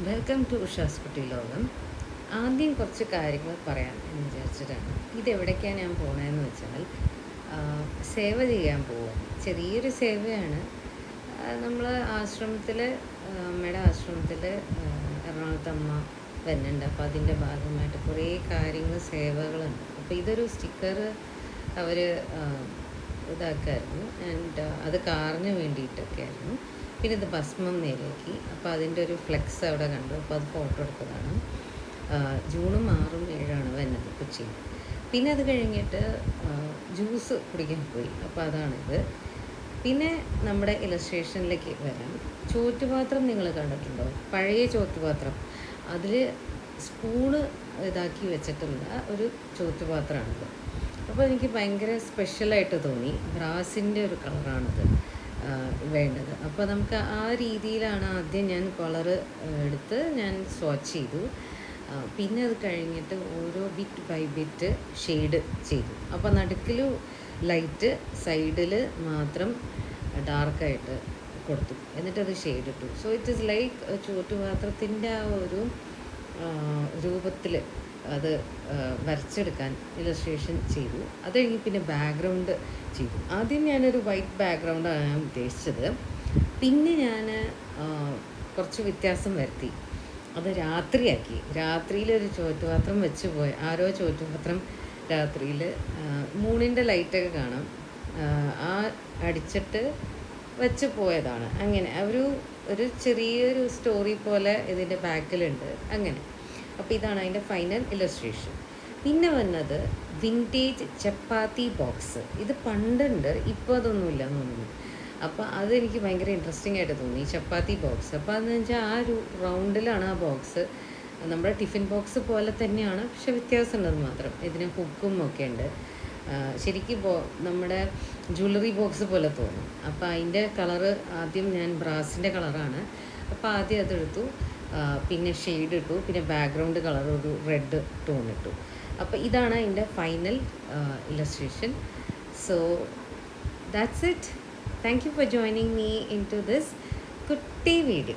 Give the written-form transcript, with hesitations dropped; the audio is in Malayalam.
വെൽക്കം ടു ഉഷാസ് കുട്ടി ലോകം. ആദ്യം കുറച്ച് കാര്യങ്ങൾ പറയാം എന്ന് വിചാരിച്ചിട്ടാണ്. ഇതെവിടേക്കാണ് ഞാൻ പോണതെന്ന് വെച്ചാൽ സേവ ചെയ്യാൻ പോവുക. ചെറിയൊരു സേവയാണ്. നമ്മൾ ആശ്രമത്തിൽ, അമ്മയുടെ ആശ്രമത്തിൽ എറണാകുളത്ത് അമ്മ വരുന്നുണ്ട്. അപ്പോൾ അതിൻ്റെ ഭാഗമായിട്ട് കുറേ കാര്യങ്ങൾ, സേവകളുണ്ട്. അപ്പോൾ ഇതൊരു സ്റ്റിക്കർ അവർ ഇതാക്കായിരുന്നു. ആൻഡ് അത് കാറിന് വേണ്ടിയിട്ടൊക്കെ ആയിരുന്നു. പിന്നെ ഇത് ഭസ്മം നേരെയാക്കി. അപ്പോൾ അതിൻ്റെ ഒരു ഫ്ലെക്സ് അവിടെ കണ്ടു. അപ്പോൾ അത് ഫോട്ടോ എടുത്തതാണ്. ജൂൺ 6, 7 വരുന്നത് കൊച്ചിയിൽ. പിന്നെ അത് കഴിഞ്ഞിട്ട് ജ്യൂസ് കുടിക്കാൻ പോയി. അപ്പോൾ അതാണിത്. പിന്നെ നമ്മുടെ ഇലസ്ട്രേഷനിലേക്ക് വരാം. ചോറ്റുപാത്രം നിങ്ങൾ കണ്ടിട്ടുണ്ടോ? പഴയ ചോറ്റുപാത്രം, അതിൽ സ്പൂണ് ഇതാക്കി വെച്ചിട്ടുള്ള ഒരു ചോറ്റുപാത്രമാണിത്. അപ്പോൾ എനിക്ക് ഭയങ്കര സ്പെഷ്യലായിട്ട് തോന്നി. ബ്രാസിൻ്റെ ഒരു കളറാണിത് വേണ്ടത്. അപ്പോൾ നമുക്ക് ആ രീതിയിലാണ് ആദ്യം ഞാൻ കളറ് എടുത്ത് ഞാൻ സ്വാച്ച് ചെയ്തു. പിന്നെ അത് കഴിഞ്ഞിട്ട് ഓരോ ബിറ്റ് ബൈ ബിറ്റ് ഷെയ്ഡ് ചെയ്തു. അപ്പോൾ നടുക്കിൽ ലൈറ്റ്, സൈഡിൽ മാത്രം ഡാർക്കായിട്ട് കൊടുത്തു. എന്നിട്ടത് ഷെയ്ഡ് ഇട്ടു. സോ ഇറ്റ് ഈസ് ലൈക്ക് ചുറ്റുപാത്രത്തിൻ്റെ ആ ഒരു രൂപത്തിൽ അത് വരച്ചെടുക്കാൻ ഇലസ്ട്രേഷൻ ചെയ്തു. അത് കഴിഞ്ഞ് പിന്നെ ബാക്ക്ഗ്രൗണ്ട് ചെയ്തു. ആദ്യം ഞാനൊരു വൈറ്റ് ബാക്ക്ഗ്രൗണ്ടാണ് ഞാൻ ഉദ്ദേശിച്ചത്. പിന്നെ ഞാൻ കുറച്ച് വ്യത്യാസം വരുത്തി. അത് രാത്രിയാക്കി. രാത്രിയിലൊരു ചോറ്റുപാത്രം വെച്ച് പോയി. ആരോ ചോറ്റുപാത്രം രാത്രിയിൽ മൂണിൻ്റെ ലൈറ്റൊക്കെ കാണാം, ആ അടിച്ചിട്ട് വെച്ച് പോയതാണ്. അങ്ങനെ ഒരു ചെറിയൊരു സ്റ്റോറി പോലെ ഇതിൻ്റെ ബാക്കിലുണ്ട്. അങ്ങനെ അപ്പോൾ ഇതാണ് അതിൻ്റെ ഫൈനൽ ഇലസ്ട്രേഷൻ. പിന്നെ വന്നത് വിൻറ്റേജ് ചപ്പാത്തി ബോക്സ്. ഇത് പണ്ടുണ്ട്, ഇപ്പോൾ അതൊന്നുമില്ല എന്ന് തോന്നുന്നു. അപ്പോൾ അതെനിക്ക് ഭയങ്കര ഇൻട്രസ്റ്റിംഗ് ആയിട്ട് തോന്നി, ചപ്പാത്തി ബോക്സ്. അപ്പോൾ അതെന്ന് വെച്ചാൽ ആ ഒരു റൗണ്ടിലാണ് ആ ബോക്സ്. നമ്മുടെ ടിഫിൻ ബോക്സ് പോലെ തന്നെയാണ്, പക്ഷെ വ്യത്യാസമുള്ളത് മാത്രം. ഇതിന് ഹുക്കും ഒക്കെ ഉണ്ട്. ശരിക്കും നമ്മുടെ ജ്വല്ലറി ബോക്സ് പോലെ തോന്നും. അപ്പോൾ അതിൻ്റെ കളറ് ആദ്യം ഞാൻ ബ്രാസിൻ്റെ കളറാണ്. അപ്പോൾ ആദ്യം അതെടുത്തു, പിന്നെ ഷെയ്ഡ് ഇട്ടു, പിന്നെ ബാക്ക്ഗ്രൗണ്ട് കളർ ഒരു റെഡ് ടോൺ ഇട്ടു. അപ്പോൾ ഇതാണ് അതിൻ്റെ final illustration. So that's it. Thank you for joining me in to this കുട്ടി വീഡിയോ.